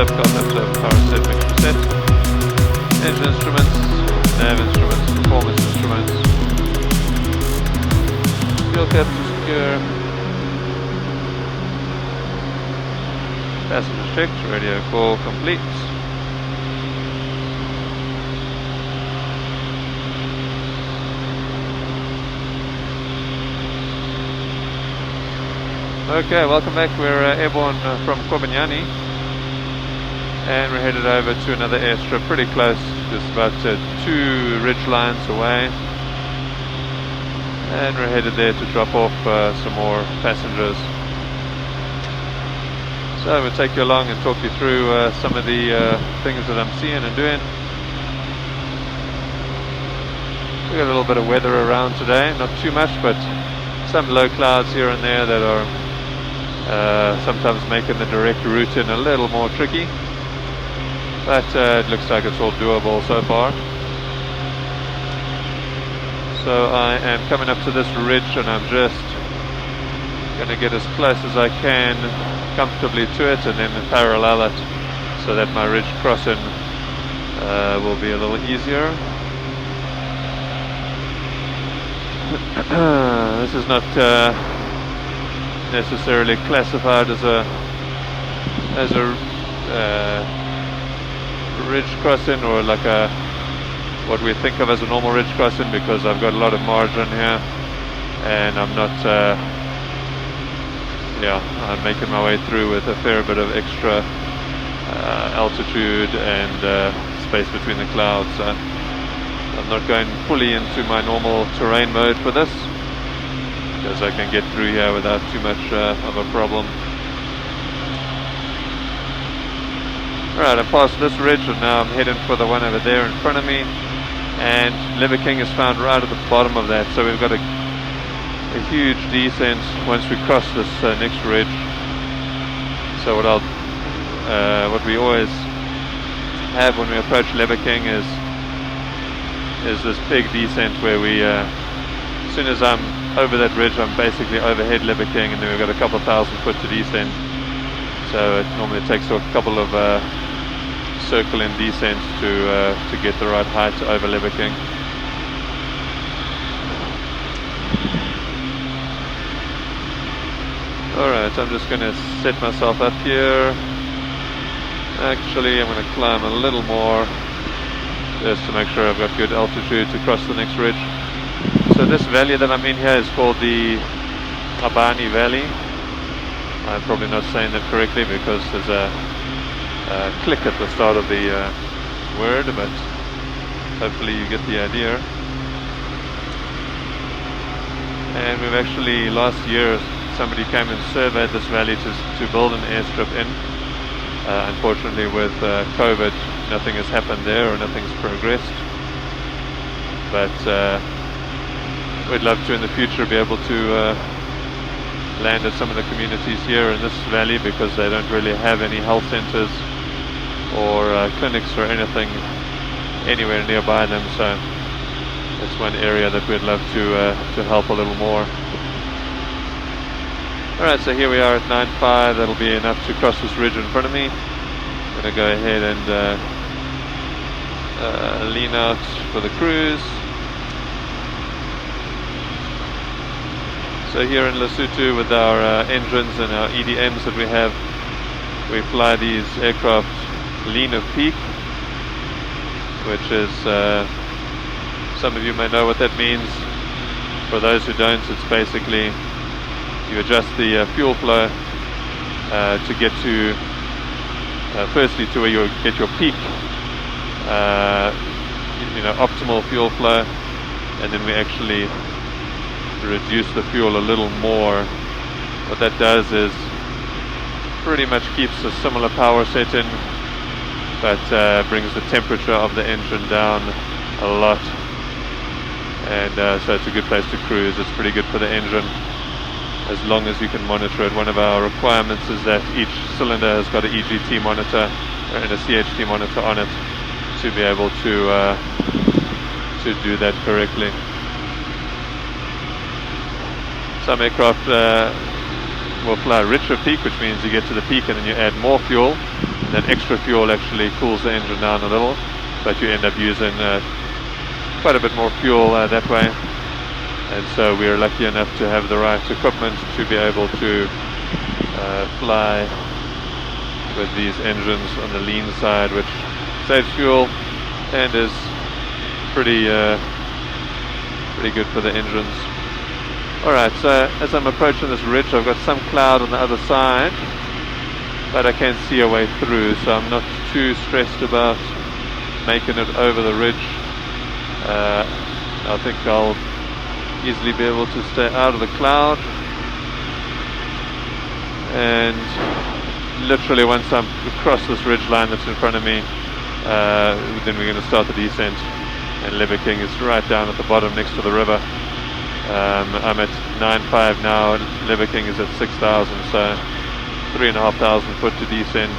flip, cast observer, power set, mixture set. Engine instruments, nav instruments, performance instruments. Fuel cap to secure. Passenger checked, radio call complete. Okay, welcome back. We're airborne from Kobanyani, and we're headed over to another airstrip pretty close, just about 2 ridge lines away, and we're headed there to drop off some more passengers. So we'll take you along and talk you through some of the things that I'm seeing and doing. We got a little bit of weather around today, not too much, but some low clouds here and there that are sometimes making the direct route in a little more tricky, but it looks like it's all doable so far. So I am coming up to this ridge, and I'm just going to get as close as I can comfortably to it, and then parallel it so that my ridge crossing will be a little easier. This is not necessarily classified as a ridge crossing, or like what we think of as a normal ridge crossing, because I've got a lot of margin here, and I'm not I'm making my way through with a fair bit of extra altitude and space between the clouds. I'm not going fully into my normal terrain mode for this, because I can get through here without too much of a problem. Alright, I'm past this ridge, and now I'm heading for the one over there in front of me, and Lebakeng is found right at the bottom of that, so we've got a huge descent once we cross this next ridge. So what we always have when we approach Lebakeng is this big descent where we, as soon as I'm over that ridge, I'm basically overhead Lebakeng, and then we've got a couple of 1,000 foot to descend. So it normally takes a couple of circling descents to get the right height over Lebakeng. Alright, I'm just going to set myself up here. Actually, I'm going to climb a little more, just to make sure I've got good altitude to cross the next ridge. So this valley that I'm in here is called the Abani Valley. I'm probably not saying that correctly because there's a click at the start of the word, but hopefully you get the idea. And we've actually, last year, somebody came and surveyed this valley to build an airstrip in. Unfortunately, with COVID, nothing has happened there, or nothing's progressed. But we'd love to in the future be able to land at some of the communities here in this valley, because they don't really have any health centers or clinics or anything anywhere nearby them. So it's one area that we'd love to help a little more. Alright, so here we are at 9.5. That'll be enough to cross this ridge in front of me. I'm going to go ahead and lean out for the cruise. So here in Lesotho, with our engines and our EDMs that we have, we fly these aircraft lean of peak, which is, some of you may know what that means. For those who don't, it's basically you adjust the fuel flow to get to, firstly, to where you get your peak, optimal fuel flow, and then we actually reduce the fuel a little more. What that does is pretty much keeps a similar power setting, but brings the temperature of the engine down a lot, and so it's a good place to cruise. It's pretty good for the engine, as long as you can monitor it. One of our requirements is that each cylinder has got an EGT monitor and a CHT monitor on it to be able to do that correctly. Some aircraft will fly richer peak, which means you get to the peak and then you add more fuel. That extra fuel actually cools the engine down a little, but you end up using quite a bit more fuel that way. And so we're lucky enough to have the right equipment to be able to fly with these engines on the lean side, which saves fuel and is pretty good for the engines. Alright, so as I'm approaching this ridge, I've got some cloud on the other side, but I can see a way through, so I'm not too stressed about making it over the ridge. I think I'll easily be able to stay out of the cloud, and literally once I'm across this ridge line that's in front of me, then we're going to start the descent. And Lebakeng is right down at the bottom next to the river. I'm at 9.5 now, and Lebakeng is at 6,000, so 3,500 foot to descend.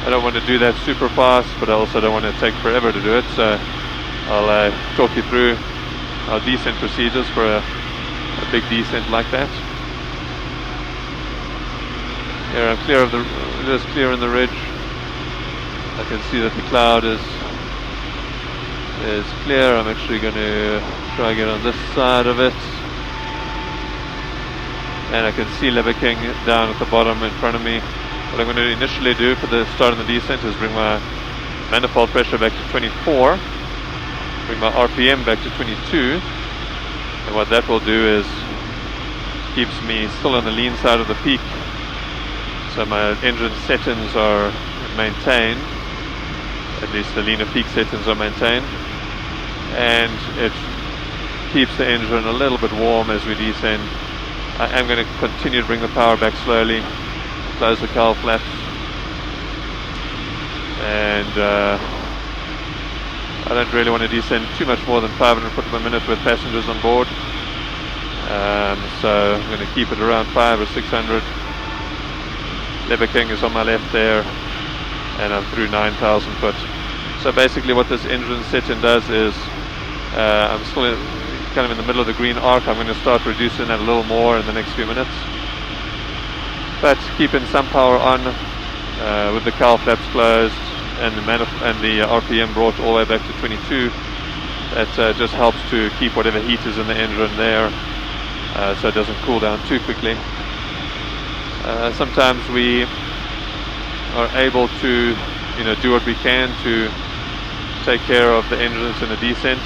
I don't want to do that super fast, but I also don't want to take forever to do it, so I'll talk you through our descent procedures for a big descent like that. Here I'm clear of just clearing the ridge. I can see that the cloud is clear. I'm actually going to try and get on this side of it, and I can see Lebakeng down at the bottom in front of me. What I'm going to initially do for the start of the descent is bring my manifold pressure back to 24, bring my RPM back to 22, and what that will do is keeps me still on the lean side of the peak, so my engine settings are maintained, at least the leaner peak settings are maintained, and it keeps the engine a little bit warm as we descend. I am going to continue to bring the power back slowly, close the cowl flaps, and I don't really want to descend too much more than 500 foot per minute with passengers on board, so I'm going to keep it around 500 or 600. Lebakeng is on my left there, and I'm through 9,000 foot. So basically what this engine setting does is, I'm still kind of in the middle of the green arc. I'm going to start reducing that a little more in the next few minutes, but keeping some power on with the cowl flaps closed and the RPM brought all the way back to 22. That just helps to keep whatever heat is in the engine there, so it doesn't cool down too quickly. Sometimes we are able to, do what we can to take care of the engines in a descent.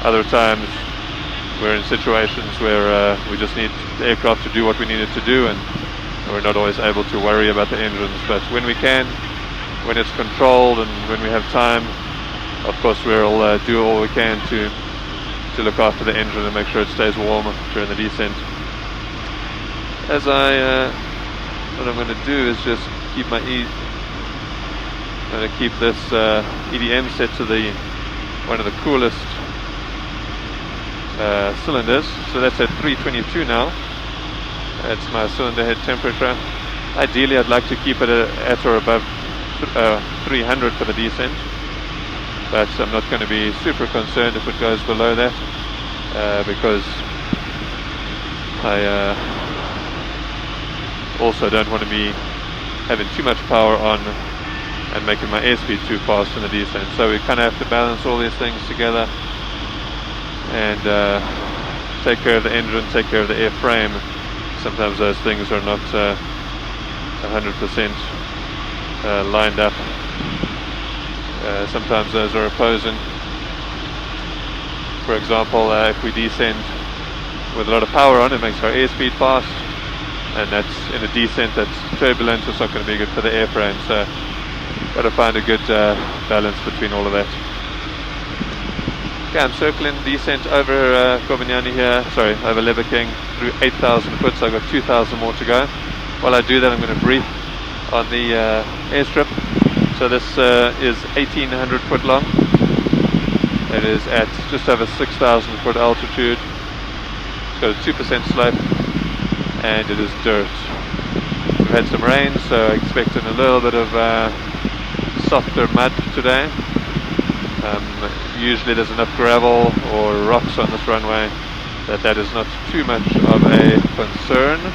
Other times we're in situations where we just need the aircraft to do what we need it to do, and we're not always able to worry about the engines. But when we can, when it's controlled and when we have time, of course we'll do all we can to look after the engine and make sure it stays warm during the descent. What I'm going to do is just keep my I'm going to keep this EDM set to one of the coolest cylinders. So that's at 322 now. That's my cylinder head temperature. Ideally I'd like to keep it at or above 300 for the descent, but I'm not going to be super concerned if it goes below that, because I also don't want to be having too much power on and making my airspeed too fast in the descent. So we kind of have to balance all these things together and take care of the engine, take care of the airframe. Sometimes those things are not 100% lined up. Sometimes those are opposing. For example, if we descend with a lot of power on, it makes our airspeed fast, and that's in a descent that's turbulent. It's not going to be good for the airframe, so got to find a good balance between all of that. Okay, I'm circling descent over Kobanyani here, over Lebakeng through 8,000 foot, so I've got 2,000 more to go. While I do that, I'm going to brief on the airstrip. So this is 1,800 foot long. It is at just over 6,000 foot altitude. It's got a 2% slope, and it is dirt. We've had some rain, so expecting a little bit of softer mud today. Usually there's enough gravel or rocks on this runway that is not too much of a concern,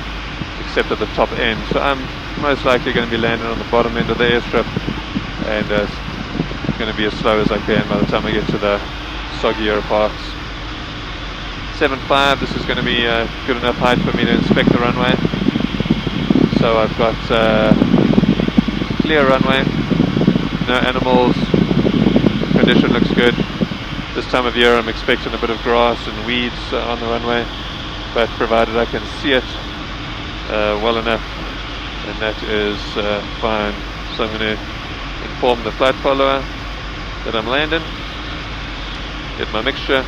except at the top end. So I'm most likely going to be landing on the bottom end of the airstrip, and going to be as slow as I can by the time I get to the soggier parts. 7.5, this is going to be good enough height for me to inspect the runway. So I've got clear runway, no animals, condition looks good. This time of year I'm expecting a bit of grass and weeds on the runway, but provided I can see it well enough, and that is fine. So I'm going to inform the flight follower that I'm landing, get my mixture,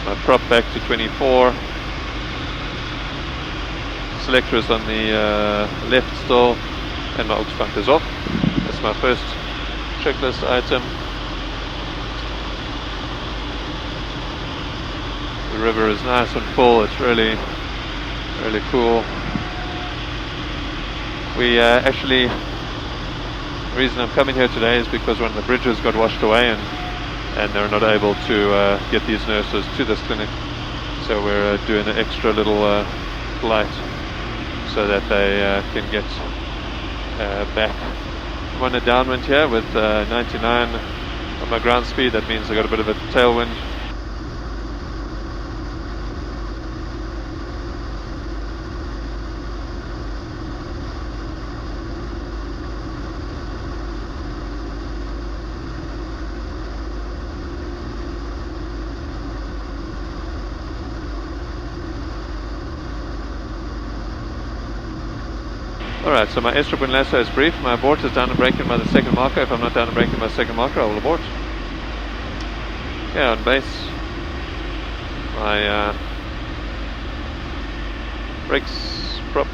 my prop back to 24, selector is on the left still, and my aux pump is off. That's my first checklist item. The river is nice and full, it's really cool. We actually, the reason I'm coming here today is because one of the bridges got washed away, and they're not able to get these nurses to this clinic. So we're doing an extra little flight so that they can get back. I'm on a downwind here with 99 on my ground speed. That means I got a bit of a tailwind. Alright, so my airstrip wind lasso is brief. My abort is down and braking by the second marker. If I'm not down and braking by the second marker, I will abort. Yeah, on base, my brakes prop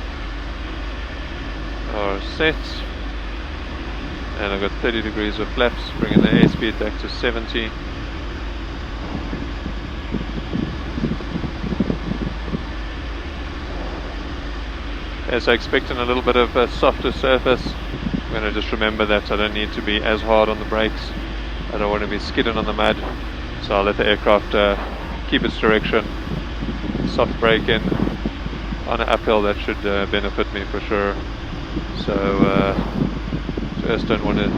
are set, and I've got 30 degrees of flaps, bringing the airspeed back to 70. As I'm expecting a little bit of a softer surface, I'm going to just remember that I don't need to be as hard on the brakes. I don't want to be skidding on the mud, so I'll let the aircraft keep its direction. Soft braking on an uphill, that should benefit me for sure. So just don't want to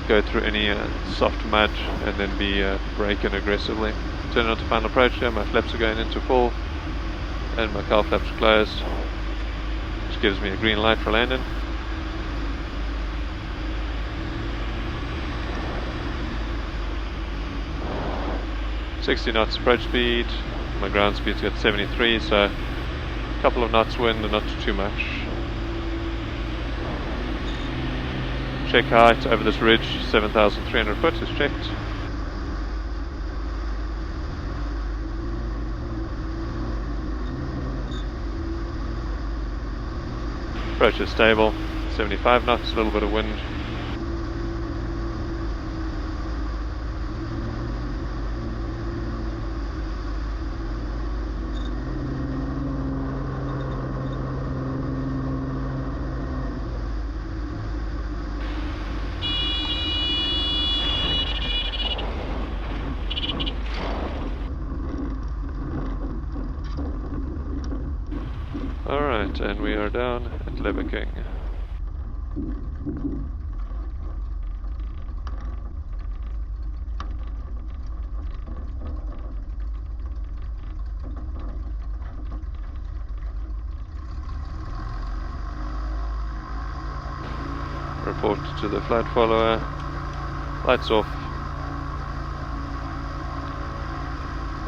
go through any soft mud and then be braking aggressively. Turning on to final approach here, my flaps are going into full and my cowl flaps are closed, which gives me a green light for landing. .60 knots approach speed, my ground speed's got 73, so a couple of knots wind and not too much. Check height over this ridge, 7,300 foot is checked. Approach is stable, 75 knots, a little bit of wind. Alright, and we are down at Lebakeng. Report to the flight follower, lights off,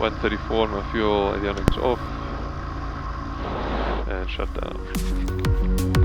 134 on my fuel, avionics off, and shut down.